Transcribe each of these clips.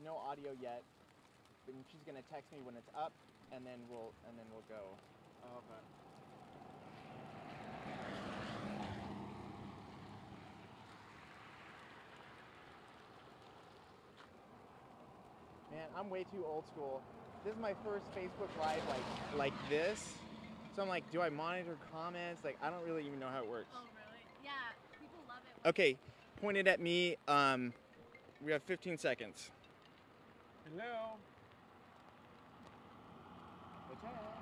no audio yet. And she's gonna text me when it's up, and then we'll go. Oh, okay. Man, I'm way too old school. This is my first Facebook Live like this. So I'm like, do I monitor comments? Like, I don't really even know how it works. Oh, really? Yeah, people love it. Okay, point it at me. We have 15 seconds. Hello. What's up?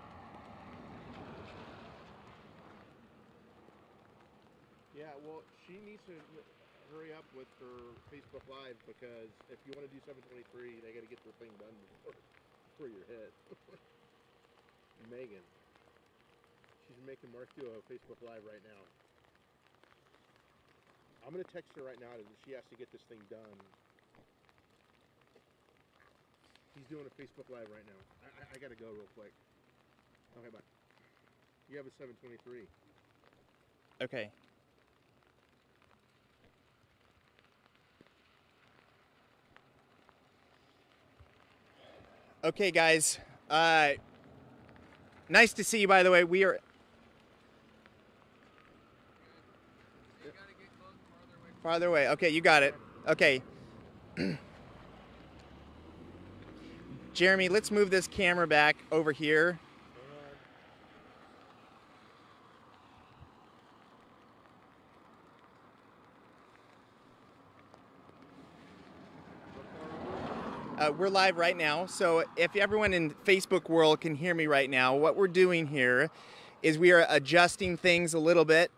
Yeah, well, she needs to hurry up with her Facebook Live because if you want to do 723, they got to get their thing done before your hit. Megan, she's making Mark do a Facebook Live right now. I'm gonna text her right now that she has to get this thing done. He's doing a Facebook Live right now. I gotta go real quick. Okay, bye. You have a 723. Okay. Okay, guys. Nice to see you, by the way. We are... Farther away. Okay, you got it. Okay. Jeremy, let's move this camera back over here. We're live right now, so if everyone in Facebook world can hear me right now, what we're doing here is we are adjusting things a little bit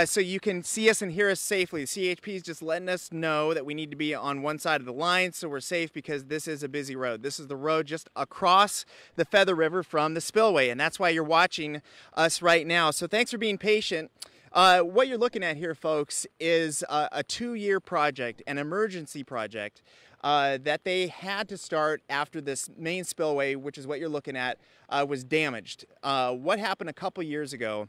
so you can see us and hear us safely. CHP is just letting us know that we need to be on one side of the line so we're safe because this is a busy road. This is the road just across the Feather River from the spillway, and that's why you're watching us right now. So thanks for being patient. What you're looking at here, folks, is a 2-year project, an emergency project that they had to start after this main spillway, which is what you're looking at, was damaged. What happened a couple years ago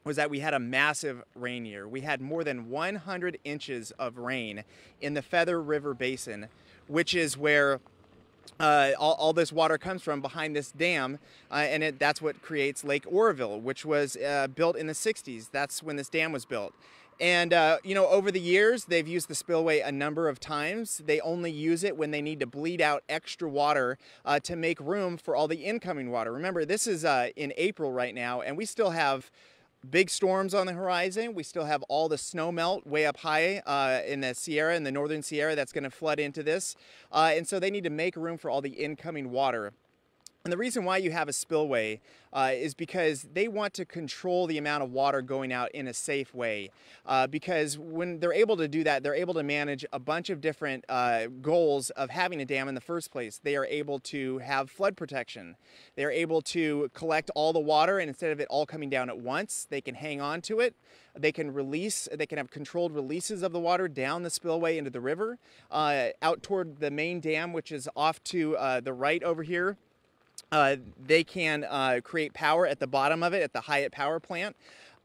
was that we had a massive rain year. We had more than 100 inches of rain in the Feather River Basin, which is where all this water comes from behind this dam, and that's what creates Lake Oroville, which was built in the 60s. That's when this dam was built. And, you know, over the years, they've used the spillway a number of times. They only use it when they need to bleed out extra water to make room for all the incoming water. Remember, this is in April right now, and we still have big storms on the horizon. We still have all the snow melt way up high in the Sierra, in the northern Sierra, that's going to flood into this. And so they need to make room for all the incoming water. And the reason why you have a spillway is because they want to control the amount of water going out in a safe way. Because when they're able to do that, they're able to manage a bunch of different goals of having a dam in the first place. They are able to have flood protection. They're able to collect all the water, and instead of it all coming down at once, they can hang on to it. They can release, they can have controlled releases of the water down the spillway into the river, out toward the main dam, which is off to the right over here. They can create power at the bottom of it at the Hyatt power plant.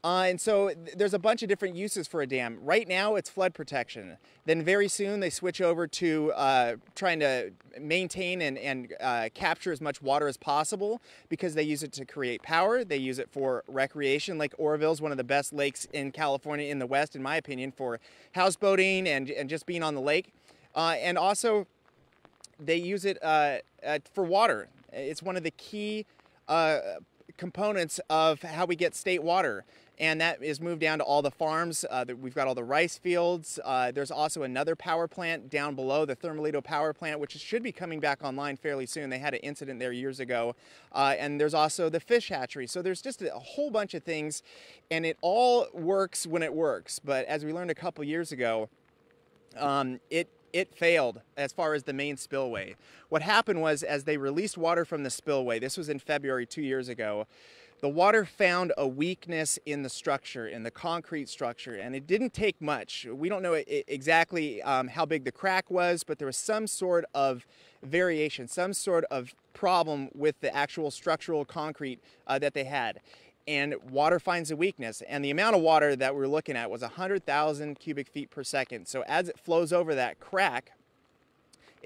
And so there's a bunch of different uses for a dam. Right now it's flood protection. Then very soon they switch over to trying to maintain and capture as much water as possible because they use it to create power. They use it for recreation. Lake Oroville is one of the best lakes in California, in the West, in my opinion, for houseboating and just being on the lake. And also they use it for water. It's one of the key components of how we get state water, and that is moved down to all the farms. We've got all the rice fields. There's also another power plant down below, the Thermalito power plant, which should be coming back online fairly soon. They had an incident there years ago. And there's also the fish hatchery. So there's just a whole bunch of things, and it all works when it works. But as we learned a couple years ago, it failed as far as the main spillway. What happened was, as they released water from the spillway, this was in February 2 years ago, the water found a weakness in the structure, in the concrete structure, and it didn't take much. We don't know exactly how big the crack was, but there was some sort of variation, some sort of problem with the actual structural concrete that they had. And water finds a weakness, and the amount of water that we're looking at was 100,000 cubic feet per second. So as it flows over that crack,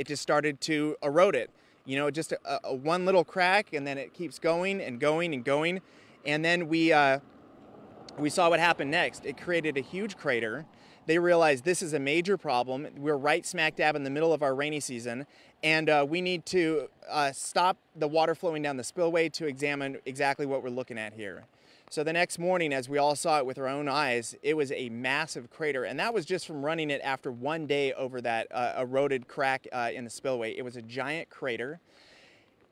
it just started to erode it. You know, just a one little crack, and then it keeps going and going and going. And then we saw what happened next. It created a huge crater. They realized this is a major problem. We're right smack dab in the middle of our rainy season, and we need to stop the water flowing down the spillway to examine exactly what we're looking at here. So the next morning, as we all saw it with our own eyes, it was a massive crater, and that was just from running it after one day over that eroded crack in the spillway. It was a giant crater.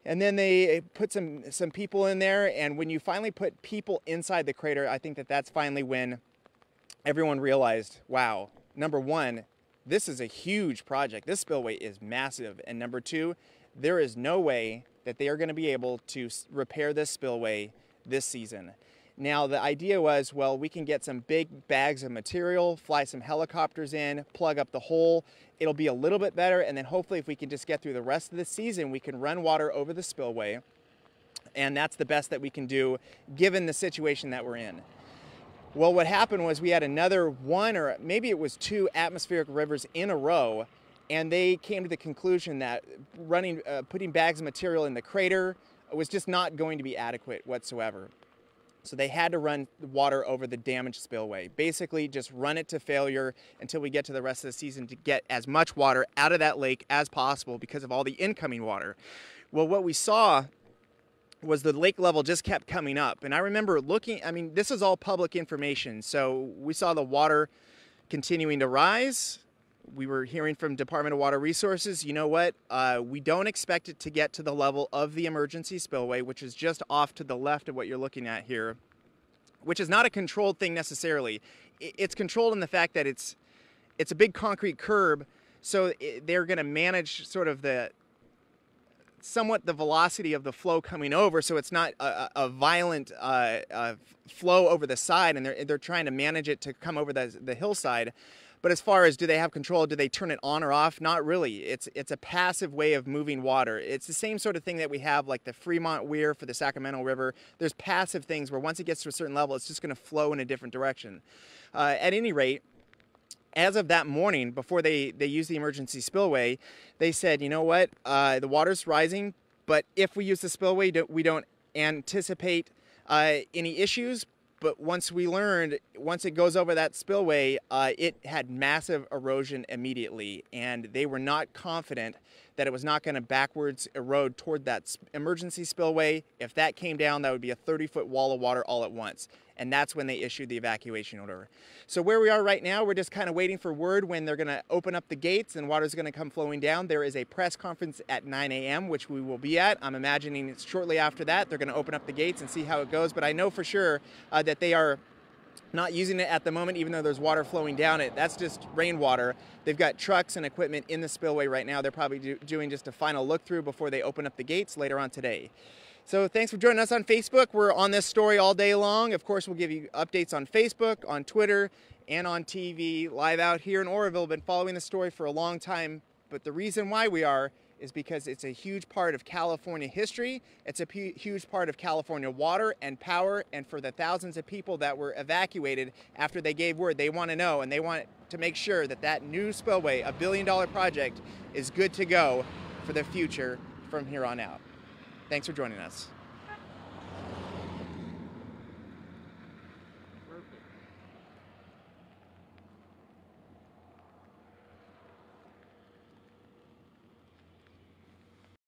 And then they put some people in there, and when you finally put people inside the crater, I think that's finally when everyone realized, wow, number one, this is a huge project. This spillway is massive. And number two, there is no way that they are going to be able to repair this spillway this season. Now, the idea was, well, we can get some big bags of material, fly some helicopters in, plug up the hole. It'll be a little bit better, and then hopefully if we can just get through the rest of the season, we can run water over the spillway, and that's the best that we can do given the situation that we're in. Well, what happened was we had another one, or maybe it was two atmospheric rivers in a row, and they came to the conclusion that putting bags of material in the crater was just not going to be adequate whatsoever. So they had to run water over the damaged spillway. Basically, just run it to failure until we get to the rest of the season to get as much water out of that lake as possible because of all the incoming water. Well, what we saw was the lake level just kept coming up. And I remember looking, I mean, this is all public information. So we saw the water continuing to rise. We were hearing from Department of Water Resources, you know what, we don't expect it to get to the level of the emergency spillway, which is just off to the left of what you're looking at here, which is not a controlled thing necessarily. It's controlled in the fact that it's a big concrete curb, so they're going to manage sort of somewhat the velocity of the flow coming over, so it's not a violent flow over the side, and they're trying to manage it to come over the hillside. But as far as do they have control, do they turn it on or off? Not really. It's a passive way of moving water. It's the same sort of thing that we have like the Fremont Weir for the Sacramento River. There's passive things where once it gets to a certain level, it's just going to flow in a different direction. At any rate, as of that morning, before they used the emergency spillway, they said, you know what, the water's rising, but if we use the spillway, we don't anticipate any issues. But once it goes over that spillway, it had massive erosion immediately, and they were not confident that it was not going to backwards erode toward that emergency spillway. If that came down, that would be a 30-foot wall of water all at once. And that's when they issued the evacuation order. So where we are right now, we're just kind of waiting for word when they're going to open up the gates and water's going to come flowing down. There is a press conference at 9 a.m., which we will be at. I'm imagining it's shortly after that. They're going to open up the gates and see how it goes. But I know for sure that they are not using it at the moment, even though there's water flowing down it. That's just rainwater. They've got trucks and equipment in the spillway right now. They're probably doing just a final look through before they open up the gates later on today. So thanks for joining us on Facebook. We're on this story all day long. Of course, we'll give you updates on Facebook, on Twitter, and on TV. Live out here in Oroville, been following the story for a long time. But the reason why we are is because it's a huge part of California history. It's a huge part of California water and power. And for the thousands of people that were evacuated after they gave word, they want to know, and they want to make sure that that new spillway, a $1 billion project, is good to go for the future from here on out. Thanks for joining us.